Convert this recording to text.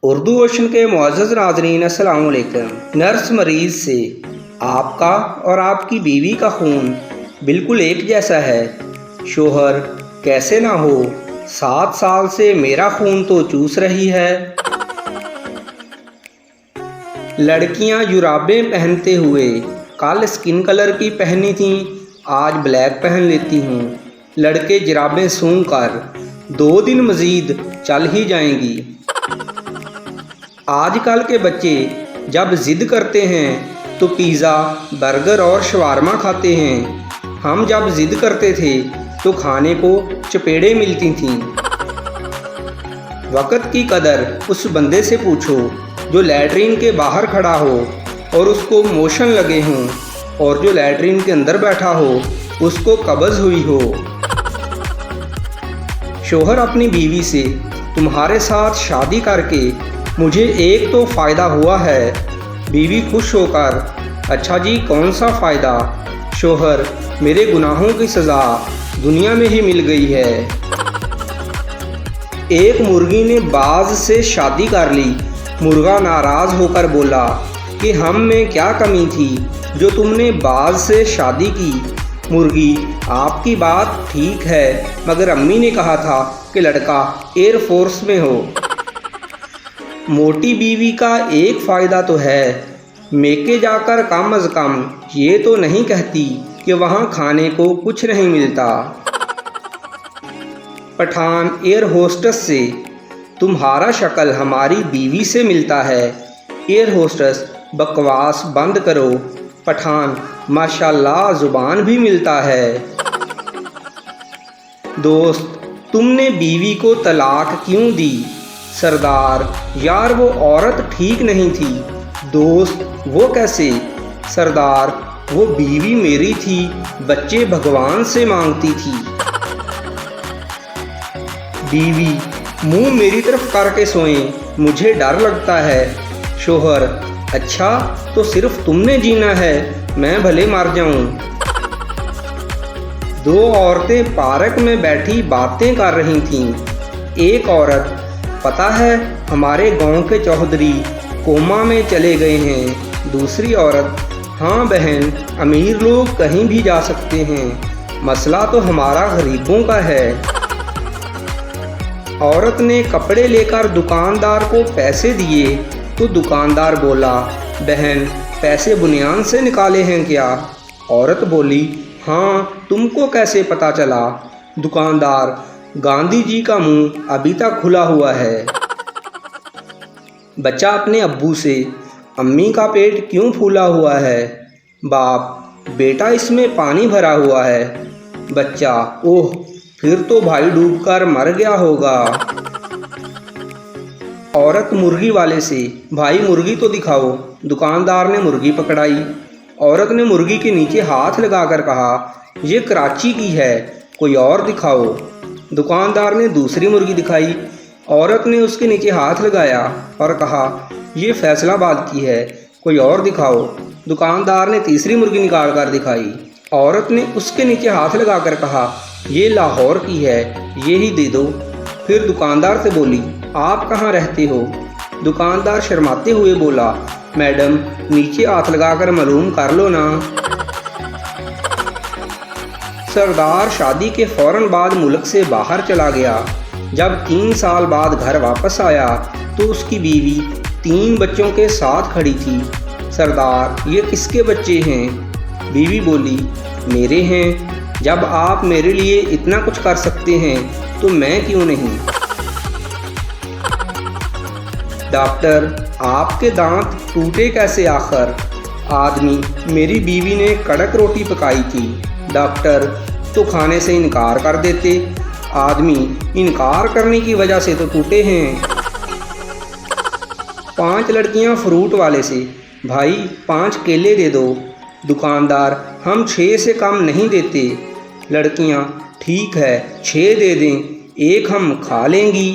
Urdu ocean के मुअज़्ज़ज़ नाज़रीन अस्सलाम वालेकुम। नर्स मरीज़ से आपका और आपकी बीवी का खून बिल्कुल एक जैसा है। शोहर कैसे ना हो, 7 साल से मेरा खून तो चूस रही है। लड़कियां जुराबें पहनते हुए कल स्किन कलर की पहनी थीं, आज ब्लैक पहन लेती हूँ। लड़के जुराबें सूंघ कर 2 दिन मज़ीद चल ही जाएंगी। आजकल के बच्चे जब ज़िद करते हैं तो पिज़्ज़ा, बर्गर और शवारमा खाते हैं। हम जब ज़िद करते थे तो खाने को चपेड़ें मिलती थीं। वक़्त की कदर उस बंदे से पूछो जो लैट्रीन के बाहर खड़ा हो और उसको मोशन लगे हों, और जो लैट्रीन के अंदर बैठा हो उसको कब्ज़ हुई हो। शोहर अपनी बीवी से तुम्हारे साथ शादी करके मुझे एक तो फ़ायदा हुआ है। बीवी खुश होकर अच्छा जी कौन सा फ़ायदा? शोहर मेरे गुनाहों की सज़ा दुनिया में ही मिल गई है। एक मुर्गी ने बाज से शादी कर ली। मुर्गा नाराज़ होकर बोला कि हम में क्या कमी थी जो तुमने बाज से शादी की? मुर्गी आपकी बात ठीक है, मगर अम्मी ने कहा था कि लड़का एयरफोर्स में हो। मोटी बीवी का एक फ़ायदा तो है, मेके जाकर कम अज़ कम ये तो नहीं कहती कि वहाँ खाने को कुछ नहीं मिलता। पठान एयर होस्टेस से तुम्हारा शक्ल हमारी बीवी से मिलता है। एयर होस्टेस बकवास बंद करो। पठान माशाल्लाह ज़ुबान भी मिलता है। दोस्त तुमने बीवी को तलाक क्यों दी? सरदार यार वो औरत ठीक नहीं थी। दोस्त वो कैसे? सरदार वो बीवी मेरी थी, बच्चे भगवान से मांगती थी। बीवी मुंह मेरी तरफ करके सोएं, मुझे डर लगता है। शोहर अच्छा तो सिर्फ तुमने जीना है, मैं भले मर जाऊं। 2 औरतें पार्क में बैठी बातें कर रही थीं। एक औरत पता है हमारे गांव के चौधरी कोमा में चले गए हैं। दूसरी औरत हाँ बहन, अमीर लोग कहीं भी जा सकते हैं, मसला तो हमारा गरीबों का है। औरत ने कपड़े लेकर दुकानदार को पैसे दिए तो दुकानदार बोला बहन पैसे बुनियान से निकाले हैं क्या? औरत बोली हाँ, तुमको कैसे पता चला? दुकानदार गांधी जी का मुंह अभी तक खुला हुआ है। बच्चा अपने अब्बू से अम्मी का पेट क्यों फूला हुआ है? बाप बेटा इसमें पानी भरा हुआ है। बच्चा ओह फिर तो भाई डूबकर मर गया होगा। औरत मुर्गी वाले से भाई मुर्गी तो दिखाओ। दुकानदार ने मुर्गी पकड़ाई। औरत ने मुर्गी के नीचे हाथ लगाकर कहा ये कराची की है, कोई और दिखाओ। दुकानदार ने दूसरी मुर्गी दिखाई। औरत ने उसके नीचे हाथ लगाया और कहा ये फैसलाबाद की है, कोई और दिखाओ। दुकानदार ने तीसरी मुर्गी निकाल कर दिखाई। औरत ने उसके नीचे हाथ लगाकर कहा ये लाहौर की है, ये ही दे दो। फिर दुकानदार से बोली आप कहाँ रहते हो? दुकानदार शर्माते हुए बोला मैडम नीचे हाथ लगाकर मालूम कर लो ना। सरदार शादी के फ़ौरन बाद मुल्क से बाहर चला गया। जब 3 साल बाद घर वापस आया तो उसकी बीवी 3 बच्चों के साथ खड़ी थी। सरदार ये किसके बच्चे हैं? बीवी बोली मेरे हैं। जब आप मेरे लिए इतना कुछ कर सकते हैं तो मैं क्यों नहीं? डॉक्टर आपके दांत टूटे कैसे आखिर? आदमी मेरी बीवी ने कड़क रोटी पकाई थी। डॉक्टर तो खाने से इनकार कर देते। आदमी इनकार करने की वजह से तो टूटे हैं। 5 लड़कियां फ्रूट वाले से भाई 5 केले दे दो। दुकानदार हम 6 से कम नहीं देते। लड़कियां ठीक है 6 दे दें, 1 हम खा लेंगी।